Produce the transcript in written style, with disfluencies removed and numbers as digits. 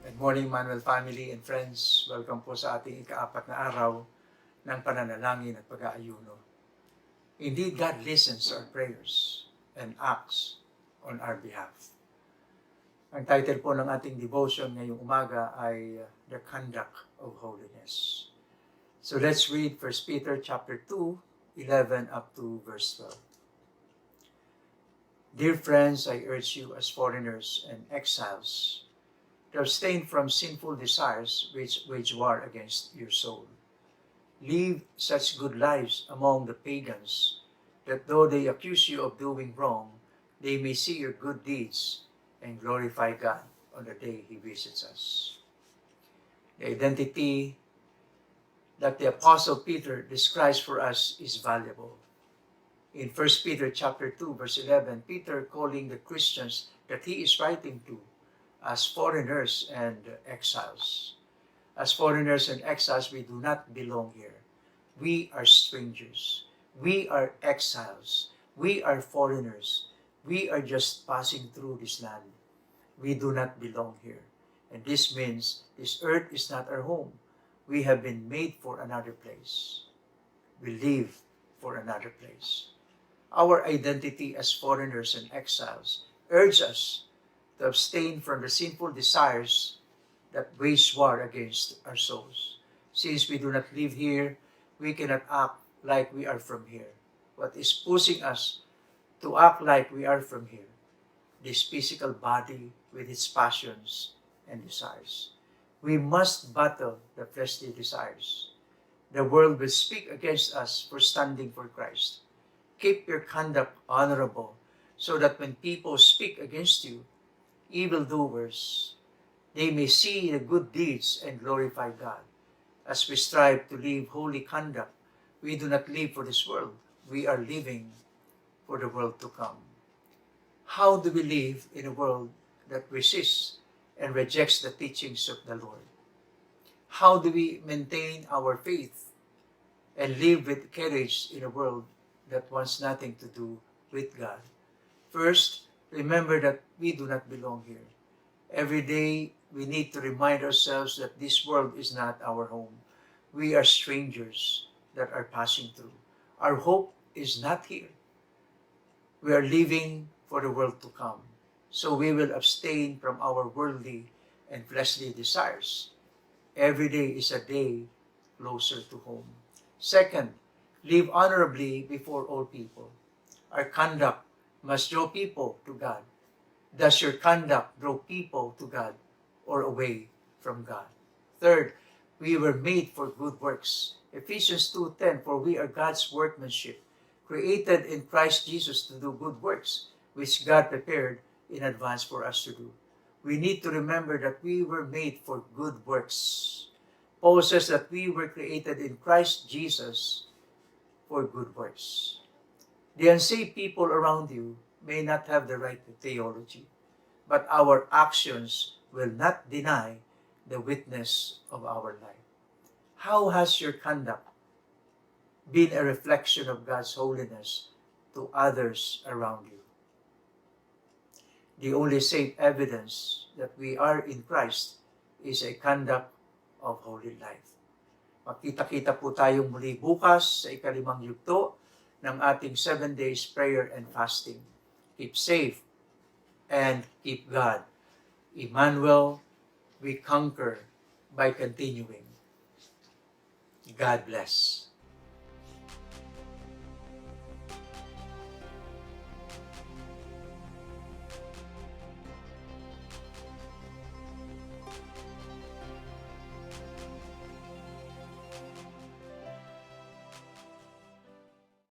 Good morning, Manuel family and friends. Welcome po sa ating ika-4 na araw ng pananalangin at pag-aayuno. Indeed, God listens to our prayers and acts on our behalf. Ang title po ng ating devotion ngayong umaga ay The Conduct of Holiness. So let's read 1 Peter chapter 2, 11 up to verse 12. Dear friends, I urge you as foreigners and exiles to abstain from sinful desires which wage war against your soul. Live such good lives among the pagans, that though they accuse you of doing wrong, they may see your good deeds and glorify God on the day He visits us. The identity that the Apostle Peter describes for us is valuable. In 1 Peter chapter 2, verse 11, Peter calling the Christians that he is writing to as foreigners and exiles. As foreigners and exiles, we do not belong here. We are strangers. We are exiles. We are foreigners. We are just passing through this land. We do not belong here. And this means this earth is not our home. We have been made for another place. We live for another place. Our identity as foreigners and exiles urge us to abstain from the sinful desires that wage war against our souls. Since we do not live here, we cannot act like we are from here. What is pushing us to act like we are from here? This physical body with its passions and desires. We must battle the fleshly desires. The world will speak against us for standing for Christ. Keep your conduct honorable, so that when people speak against you, evildoers, they may see the good deeds and glorify God. As we strive to live holy conduct, we do not live for this world. We are living for the world to come. How do we live in a world that resists and rejects the teachings of the Lord? How do we maintain our faith and live with courage in a world that wants nothing to do with God? First, remember that we do not belong here. Every day, we need to remind ourselves that this world is not our home. We are strangers that are passing through. Our hope is not here. We are living for the world to come. So we will abstain from our worldly and fleshly desires. Every day is a day closer to home. Second, live honorably before all people. Our conduct must draw people to God. Does your conduct draw people to God or away from God? Third, we were made for good works. Ephesians 2:10, for we are God's workmanship, created in Christ Jesus to do good works, which God prepared in advance for us to do. We need to remember that we were made for good works. Paul says that we were created in Christ Jesus for good works. The unsaved people around you may not have the right theology, but our actions will not deny the witness of our life. How has your conduct been a reflection of God's holiness to others around you? The only safe evidence that we are in Christ is a conduct of holy life. Magkita-kita po tayong muli bukas sa ika-5 yugto ng ating 7 days prayer and fasting. Keep safe and keep God. Emmanuel, we conquer by continuing. God bless.